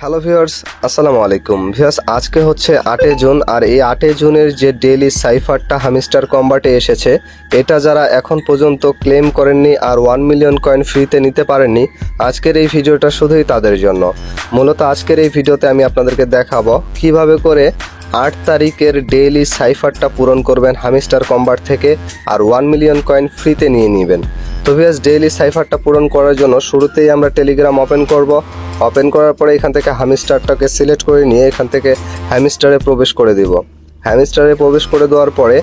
Hello viewers, আসসালামু আলাইকুম viewers. আজকে হচ্ছে 8 জুন, আর এই 8 জুনের যে ডেইলি সাইফারটা হামিস্টার কম্বাটে এসেছে, এটা যারা এখন পর্যন্ত ক্লেম করেননি আর 1 মিলিয়ন কয়েন ফ্রিতে নিতে পারেননি, আজকের এই ভিডিওটা শুধুই তাদের জন্য। মূলত আজকের এই ভিডিওতে আমি আপনাদেরকে দেখাবো কিভাবে করে 8 তারিখের ডেইলি সাইফারটা পূরণ করবেন হামিস্টার কম্বাট থেকে আর 1 মিলিয়ন কয়েন ফ্রিতে নিয়ে নেবেন। তো ভিউয়ার্স, ডেইলি সাইফারটা পূরণ করার জন্য শুরুতেই আমরা টেলিগ্রাম ওপেন করব। ওপেন করার পরে এখান থেকে হামিস্টারটাকে সিলেক্ট করে নিয়ে এখান থেকে হ্যামিস্টারে প্রবেশ করে দিব। হ্যামিস্টারে প্রবেশ করে দেওয়ার পরে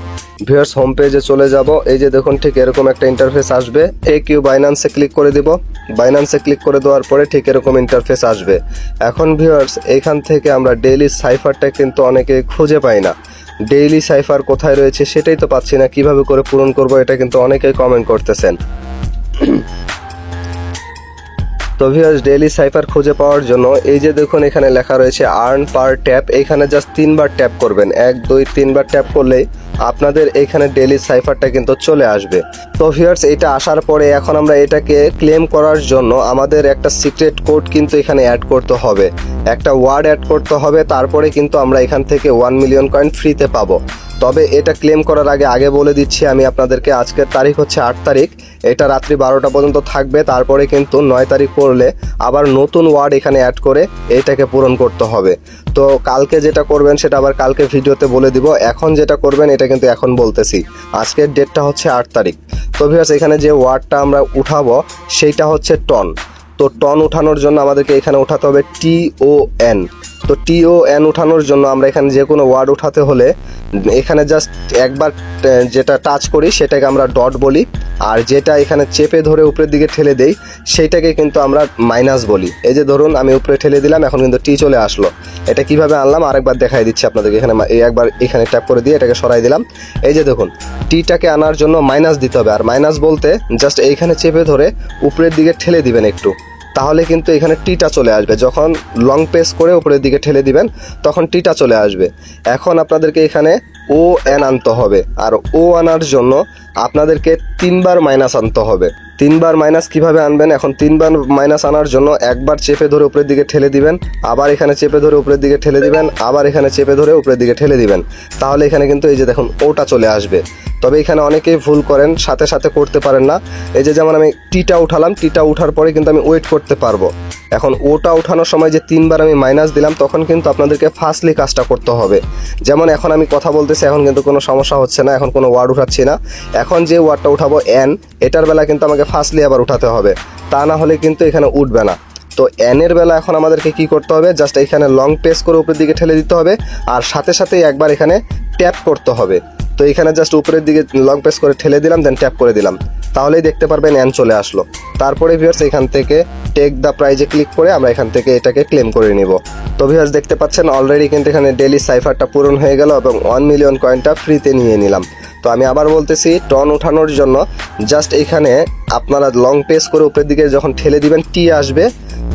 ভিউয়ার্স হোম পেজে চলে যাব। এই যে দেখুন, ঠিক এরকম একটা ইন্টারফেস আসবে। কিউ বাইন্যান্সে ক্লিক করে দিব। বাইন্যান্সে ক্লিক করে দেওয়ার পরে ঠিক এরকম ইন্টারফেস আসবে। এখন ভিউয়ার্স, এখান থেকে আমরা ডেইলি সাইফারটা কিন্তু অনেকে খুঁজে পাই না। ডেইলি সাইফার কোথায় রয়েছে সেটাই তো পাচ্ছি না, কিভাবে করে পূরণ করব এটা কিন্তু অনেকেই কমেন্ট করতেছেন। তো ভিউয়ার্স, ডেইলি সাইফার খুঁজে পাওয়ার জন্য এই যে দেখুন এখানে লেখা রয়েছে আর্ন পার ট্যাপ। এইখানে জাস্ট 3বার ট্যাপ করবেন। 1 2 3বার ট্যাপ করলেই আপনাদের এইখানে ডেইলি সাইফারটা কিন্তু চলে আসবে। তো ভিউয়ার্স, এটা আসার পরে এখন আমরা এটাকে ক্লেম করার জন্য আমাদের একটা সিক্রেট কোড কিন্তু এখানে অ্যাড করতে হবে, একটা ওয়ার্ড অ্যাড করতে হবে। তারপরে কিন্তু আমরা এখান থেকে 1 মিলিয়ন কয়েন ফ্রিতে পাবো। তবে এটা ক্লেম করার আগে বলে দিচ্ছি আমি আপনাদেরকে, আজকের তারিখ হচ্ছে 8 তারিখ। এটা রাত্রি 12টা পর্যন্ত থাকবে। তারপরে কিন্তু 9 তারিখ পড়লে আবার নতুন ওয়ার্ড এখানে অ্যাড করে এটাকে পূরণ করতে হবে। তো কালকে যেটা করবেন সেটা আবার কালকে ভিডিওতে বলে দিব। এখন যেটা করবেন এটা কিন্তু এখন বলতেছি। আজকের ডেটটা হচ্ছে 8 তারিখ। তো ভিউয়ার্স, এখানে যে ওয়ার্ডটা আমরা উঠাবো সেইটা হচ্ছে টন। তো টন উঠানোর জন্য আমাদেরকে এখানে উঠাতে হবে TON। তো TON উঠানোর জন্য আমরা এখানে যে কোনো ওয়ার্ড উঠাতে হলে এখানে জাস্ট একবার যেটা টাচ করি সেটাকে আমরা ডট বলি, আর যেটা এখানে চেপে ধরে উপরের দিকে ঠেলে দেই সেইটাকে কিন্তু আমরা মাইনাস বলি। এই যে ধরুন আমি উপরে ঠেলে দিলাম, এখন কিন্তু টি চলে আসলো। এটা কিভাবে আনলাম আরেকবার দেখাই দিচ্ছি আপনাদেরকে। এখানে একবার এখানে ট্যাপ করে দিয়ে এটাকে সরাই দিলাম। এই যে দেখুন, টিটাকে আনার জন্য মাইনাস দিতে হবে। আর মাইনাস বলতে জাস্ট এইখানে চেপে ধরে উপরের দিকে ঠেলে দিবেন একটু, তাহলে কিন্তু এখানে টিটা চলে আসবে। যখন লং প্রেস করে উপরের দিকে ঠেলে দিবেন তখন টিটা চলে আসবে। এখন আপনাদেরকে এখানে ON আনতে হবে, আর ও আনার জন্য আপনাদেরকে 3বার মাইনাস আনতে হবে। 3বার মাইনাস কিভাবে আনবেন? এখন 3বার মাইনাস আনার জন্য একবার চেপে ধরে উপরের দিকে ঠেলে দিবেন, আবার এখানে চেপে ধরে উপরের দিকে ঠেলে দিবেন, আবার এখানে চেপে ধরে উপরের দিকে ঠেলে দিবেন। তাহলে এখানে কিন্তু এই যে দেখুন ওটা চলে আসবে। তবে এখানে অনেকেই ভুল করেন, সাথে সাথে করতে পারেন না। এই যে যেমন আমি টিটা উঠালাম, টিটা উঠার পরে কিন্তু আমি ওয়েট করতে পারবো। এখন ওটা উঠানোর সময় যে 3বার আমি মাইনাস দিলাম তখন কিন্তু আপনাদেরকে ফার্স্টলি কাজটা করতে হবে। যেমন এখন আমি কথা বলতেছি, এখন কিন্তু কোনো সমস্যা হচ্ছে না, এখন কোনো ওয়ার্ড উঠাচ্ছি না। এখন যে ওয়ার্ডটা উঠাবো N, এটার বেলা কিন্তু আমাকে ফার্স্টলি আবার উঠাতে হবে, তা না হলে কিন্তু এখানে উঠবে না। তো N এর বেলা এখন আমাদেরকে কি করতে হবে? জাস্ট এখানে লং প্রেস করে উপরের দিকে ঠেলে দিতে হবে, আর সাথে সাথেই একবার এখানে ট্যাপ করতে হবে। তো এখানে জাস্ট উপরের দিকে লং প্রেস করে ঠেলে দিলাম, দেন ট্যাপ করে দিলাম, তাহলেই দেখতে পারবেন N চলে আসলো। তারপরে ভিউয়ার্স এখান থেকে টেক দ্য প্রাইজে ক্লিক করে আমরা এখান থেকে এটাকে ক্লেম করে নিব। তো ভিউয়ার্স দেখতে পাচ্ছেন অলরেডি কিন্তু এখানে ডেইলি সাইফারটা পূরণ হয়ে গেল এবং 1 মিলিয়ন কয়েনটা ফ্রিতে নিয়ে নিলাম। তো আমি আবার বলতেছি, টন উঠানোর জন্য জাস্ট এখানে আপনারা লং প্রেস করে উপরের দিকে যখন ঠেলে দিবেন টি আসবে।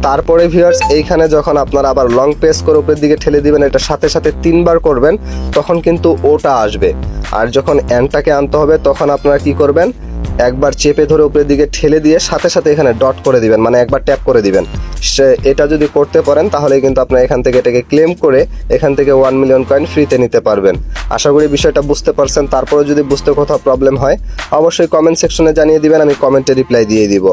তারপরে ভিউয়ার্স এইখানে যখন আপনারা আবার লং প্রেস করে উপরের দিকে ঠেলে দিবেন, এটা সাথে সাথে 3বার করবেন, তখন কিন্তু ওটা আসবে। আর যখন Nটাকে আনতে হবে তখন আপনারা কি করবেন? একবার চেপে ধরে উপরের দিকে ঠেলে দিয়ে সাথে সাথে এখানে ডট করে দিবেন, মানে একবার ট্যাপ করে দিবেন। এটা যদি করতে পারেন তাহলে কিন্তু আপনারা এখান থেকে এটাকে ক্লেম করে এখান থেকে 1 মিলিয়ন কয়েন ফ্রিতে নিতে পারবেন। আশা করি বিষয়টা বুঝতে পারছেন। তারপরে যদি বুঝতে কোথাও প্রবলেম হয় অবশ্যই কমেন্ট সেকশনে জানিয়ে দিবেন, আমি কমেন্টে রিপ্লাই দিয়ে দিব।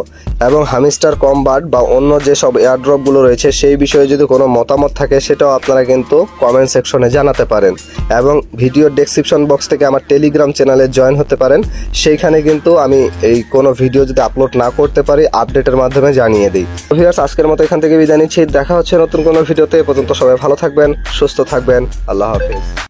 এবং হামিস্টার কম্বাট বা অন্য যেসব এয়ারড্রপগুলো রয়েছে সেই বিষয়ে যদি কোনো মতামত থাকে সেটাও আপনারা কিন্তু কমেন্ট সেকশনে জানাতে পারেন। এবং ভিডিওর ডেসক্রিপশন বক্স থেকে আমার টেলিগ্রাম চ্যানেলে জয়েন হতে পারেন। সেইখানে কিন্তু আমি এই কোনো ভিডিও যদি আপলোড না করতে পারি আপডেটের মাধ্যমে জানিয়ে দিই। ভিউয়ার্স, আজকের মতো এখান থেকে বিদায় নিচ্ছি। দেখা হচ্ছে নতুন কোনো ভিডিওতে। এ পর্যন্ত সবাই ভালো থাকবেন, সুস্থ থাকবেন। আল্লাহ হাফেজ।